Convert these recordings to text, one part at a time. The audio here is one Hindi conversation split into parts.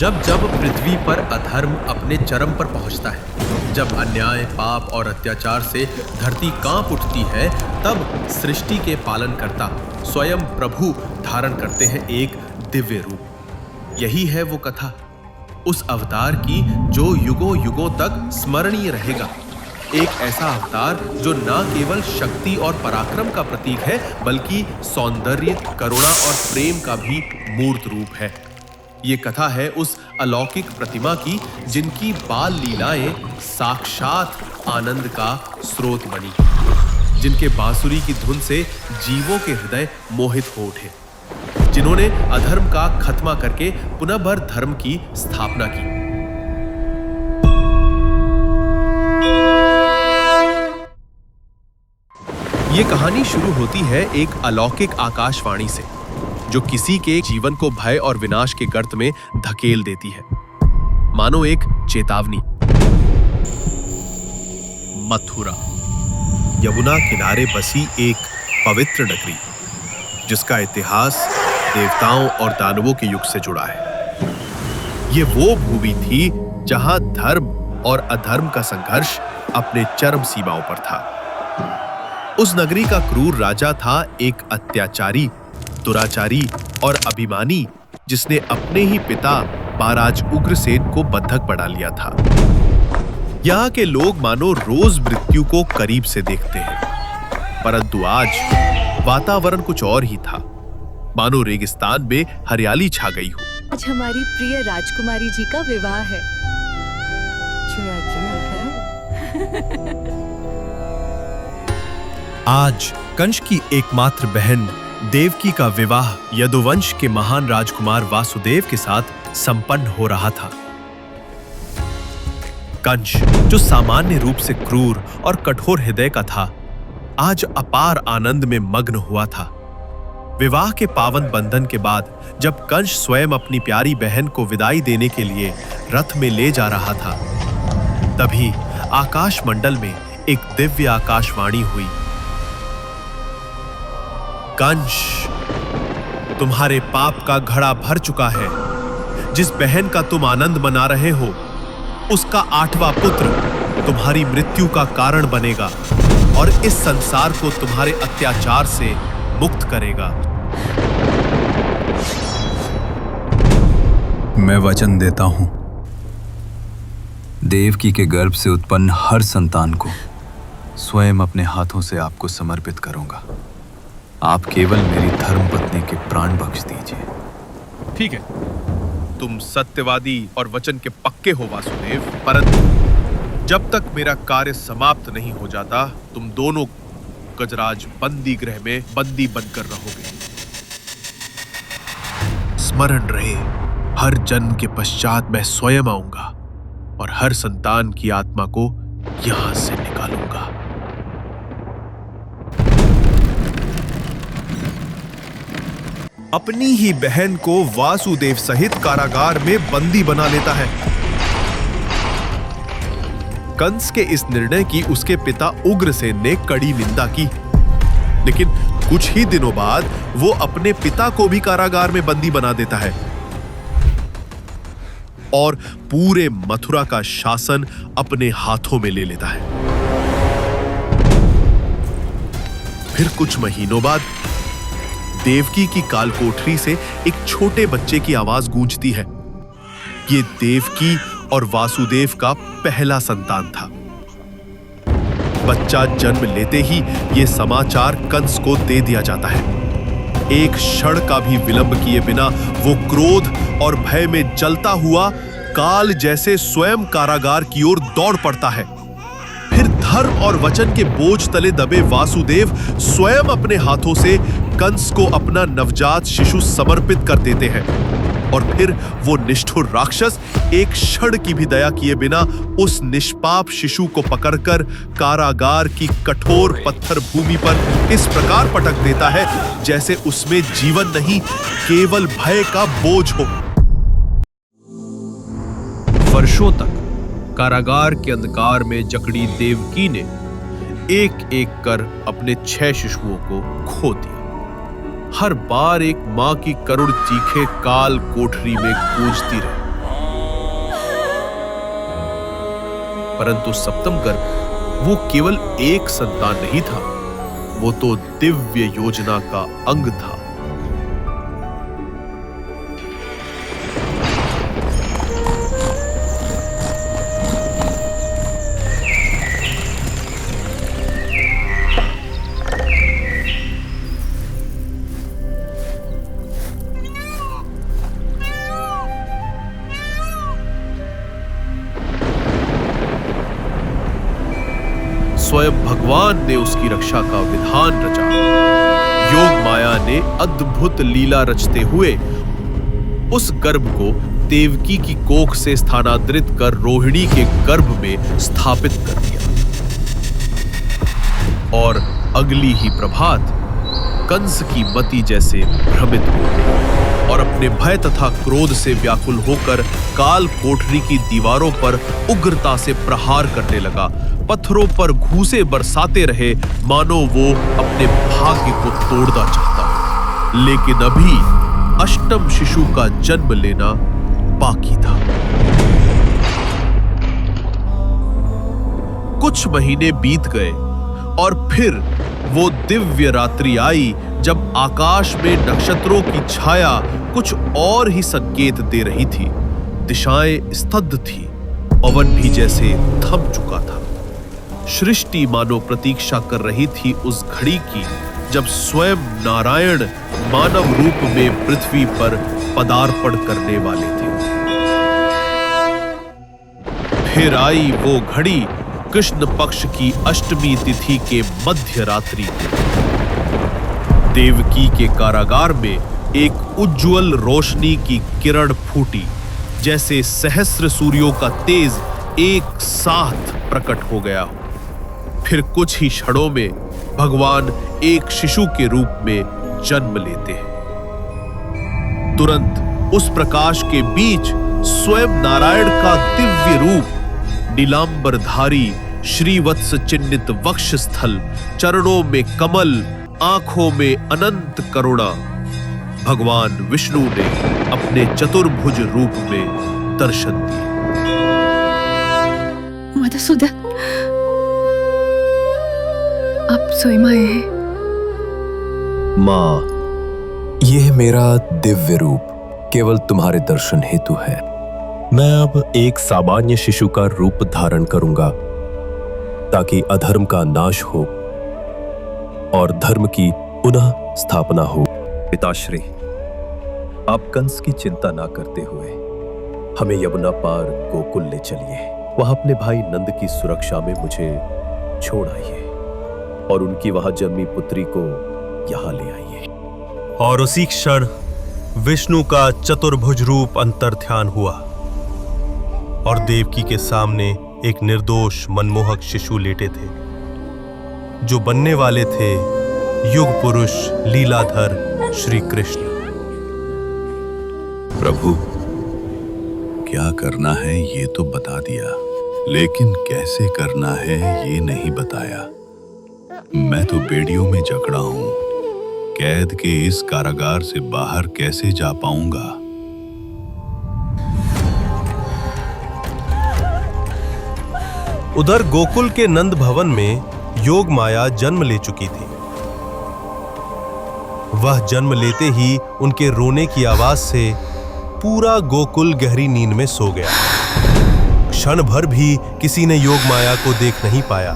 जब जब पृथ्वी पर अधर्म अपने चरम पर पहुंचता है, जब अन्याय, पाप और अत्याचार से धरती कांप उठती है, तब सृष्टि के पालनकर्ता स्वयं प्रभु धारण करते हैं एक दिव्य रूप। यही है वो कथा, उस अवतार की जो युगों युगों तक स्मरणीय रहेगा। एक ऐसा अवतार जो न केवल शक्ति और पराक्रम का प्रतीक है, बल्कि सौंदर्य, करुणा और प्रेम का भी मूर्त रूप है। ये कथा है उस अलौकिक प्रतिमा की जिनकी बाल लीलाएं साक्षात आनंद का स्रोत बनी, जिनके बांसुरी की धुन से जीवों के हृदय मोहित हो उठे, जिन्होंने अधर्म का खत्मा करके पुनः भर धर्म की स्थापना की। ये कहानी शुरू होती है एक अलौकिक आकाशवाणी से, जो किसी के जीवन को भय और विनाश के गर्त में धकेल देती है, मानो एक चेतावनी। मथुरा, यमुना किनारे बसी एक पवित्र नगरी, जिसका इतिहास देवताओं और दानवों के युग से जुड़ा है। ये वो भूमि थी जहां धर्म और अधर्म का संघर्ष अपने चरम सीमाओं पर था। उस नगरी का क्रूर राजा था एक अत्याचारी, दुराचारी और अभिमानी, जिसने अपने ही पिता महाराज उग्रसेन को बंधक बना लिया था। यहाँ के लोग मानो रोज मृत्यु को करीब से देखते हैं, परंतु आज वातावरण कुछ और ही था, मानो रेगिस्तान में हरियाली छा गई हो। आज हमारी प्रिय राजकुमारी जी का विवाह है। आज कंस की एकमात्र बहन देवकी का विवाह यदुवंश के महान राजकुमार वासुदेव के साथ संपन्न हो रहा था। कंस, जो सामान्य रूप से क्रूर और कठोर हृदय का था, आज अपार आनंद में मग्न हुआ था। विवाह के पावन बंधन के बाद जब कंस स्वयं अपनी प्यारी बहन को विदाई देने के लिए रथ में ले जा रहा था, तभी आकाश मंडल में एक दिव्य आकाशवाणी हुई। कंस, तुम्हारे पाप का घड़ा भर चुका है। जिस बहन का तुम आनंद मना रहे हो, उसका 8वां पुत्र तुम्हारी मृत्यु का कारण बनेगा और इस संसार को तुम्हारे अत्याचार से मुक्त करेगा। मैं वचन देता हूं, देवकी के गर्भ से उत्पन्न हर संतान को स्वयं अपने हाथों से आपको समर्पित करूंगा। आप केवल मेरी धर्मपत्नी के प्राण बख्श दीजिए। ठीक है, तुम सत्यवादी और वचन के पक्के हो वासुदेव, परंतु जब तक मेरा कार्य समाप्त नहीं हो जाता, तुम दोनों गजराज बंदी गृह में बंदी बनकर रहोगे। स्मरण रहे, हर जन्म के पश्चात मैं स्वयं आऊंगा और हर संतान की आत्मा को यहां से निकालूंगा। अपनी ही बहन को वासुदेव सहित कारागार में बंदी बना लेता है। कंस के इस निर्णय की उसके पिता उग्रसेन ने कड़ी निंदा की, लेकिन कुछ ही दिनों बाद वो अपने पिता को भी कारागार में बंदी बना देता है और पूरे मथुरा का शासन अपने हाथों में ले लेता है। फिर कुछ महीनों बाद देवकी की कालकोठरी से एक छोटे बच्चे की आवाज गूंजती है। ये देवकी और वासुदेव का पहला संतान था। बच्चा जन्म लेते ही ये समाचार कंस को दे दिया जाता है। एक क्षण का भी विलंब किए बिना वो क्रोध और भय में जलता हुआ काल जैसे स्वयं कारागार की ओर दौड़ पड़ता है। फिर धर्म और वचन के बोझ तले दबे वासुदेव स्वयं अपने हाथों से कंस को अपना नवजात शिशु समर्पित कर देते हैं और फिर वो निष्ठुर राक्षस एक क्षण की भी दया किए बिना उस निष्पाप शिशु को पकड़कर कारागार की कठोर पत्थर भूमि पर इस प्रकार पटक देता है जैसे उसमें जीवन नहीं, केवल भय का बोझ हो। वर्षों तक कारागार के अंधकार में जकड़ी देवकी ने एक एक कर अपने 6 शिशुओं को खो दिया। हर बार एक मां की करुण चीखें काल कोठरी में गूंजती रही। परंतु सप्तम गर्भ वो केवल एक संतान नहीं था, वो तो दिव्य योजना का अंग था। स्वयं भगवान ने उसकी रक्षा का विधान रचा। योग माया ने अद्भुत लीला रचते हुए उस गर्भ को देवकी की कोख से स्थानांतरित कर रोहिणी के गर्भ में स्थापित कर दिया। और अगली ही प्रभात कंस की मति जैसे भ्रमित हो और अपने भय तथा क्रोध से व्याकुल होकर काल कोठरी की दीवारों पर उग्रता से प्रहार करने लगा। पत्थरों पर घूंसे बरसाते रहे, मानो वो अपने भाग्य को तोड़ना चाहता। लेकिन अभी अष्टम शिशु का जन्म लेना बाकी था। कुछ महीने बीत गए और फिर वो दिव्य रात्रि आई जब आकाश में नक्षत्रों की छाया कुछ और ही संकेत दे रही थी। दिशाएं स्तब्ध थी, पवन भी जैसे थम चुका था। सृष्टि मानो प्रतीक्षा कर रही थी उस घड़ी की जब स्वयं नारायण मानव रूप में पृथ्वी पर पदार्पण करने वाले थे। फिर आई वो घड़ी कृष्ण पक्ष की अष्टमी तिथि के मध्य रात्रि। देवकी के कारागार में एक उज्जवल रोशनी की किरण फूटी, जैसे सहस्र सूर्यों का तेज एक साथ प्रकट हो गया हो। फिर कुछ ही क्षणों में भगवान एक शिशु के रूप में जन्म लेते हैं। तुरंत उस प्रकाश के बीच स्वयं नारायण का दिव्य रूप, नीलांबरधारी श्रीवत्स चिन्हित वक्षस्थल, चरणों में कमल, आंखों में अनंत करुणा, भगवान विष्णु ने अपने चतुर्भुज रूप में दर्शन दिए। मधुसूदन, आप स्वयं आए हैं। माँ, यह मेरा दिव्य रूप केवल तुम्हारे दर्शन हेतु है। मैं अब एक सामान्य शिशु का रूप धारण करूंगा ताकि अधर्म का नाश हो और धर्म की पुनः स्थापना हो। पिताश्री, आप कंस की चिंता ना करते हुए हमें यमुना पार गोकुल ले चलिए। वहां अपने भाई नंद की सुरक्षा में मुझे छोड़ आइए और उनकी वहां जन्मी पुत्री को यहां ले आइए। और उसी क्षण विष्णु का चतुर्भुज रूप अंतर्ध्यान हुआ और देवकी के सामने एक निर्दोष मनमोहक शिशु लेटे थे, जो बनने वाले थे युग पुरुष लीलाधर श्री कृष्ण। प्रभु, क्या करना है ये तो बता दिया, लेकिन कैसे करना है ये नहीं बताया। मैं तो बेड़ियों में जकड़ा हूं, कैद के इस कारागार से बाहर कैसे जा पाऊंगा। उधर गोकुल के नंद भवन में योग माया जन्म ले चुकी थी। वह जन्म लेते ही उनके रोने की आवाज से पूरा गोकुल गहरी नींद में सो गया। क्षण भर भी किसी ने योग माया को देख नहीं पाया।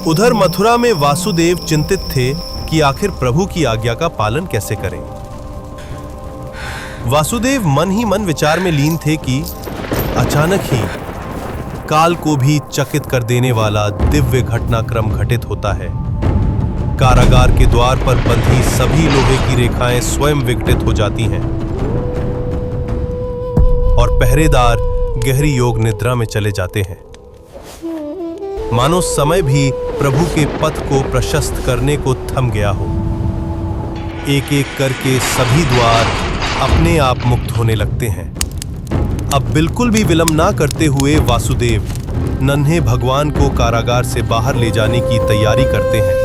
उधर मथुरा में वासुदेव चिंतित थे कि आखिर प्रभु की आज्ञा का पालन कैसे करें। वासुदेव मन ही मन विचार में लीन थे कि अचानक ही काल को भी चकित कर देने वाला दिव्य घटनाक्रम घटित होता है। कारागार के द्वार पर बंधी सभी लोहे की रेखाएं स्वयं विघटित हो जाती हैं और पहरेदार गहरी योग निद्रा में चले जाते हैं। मानो समय भी प्रभु के पथ को प्रशस्त करने को थम गया हो। एक एक करके सभी द्वार अपने आप मुक्त होने लगते हैं। अब बिल्कुल भी विलंब ना करते हुए वासुदेव नन्हे भगवान को कारागार से बाहर ले जाने की तैयारी करते हैं।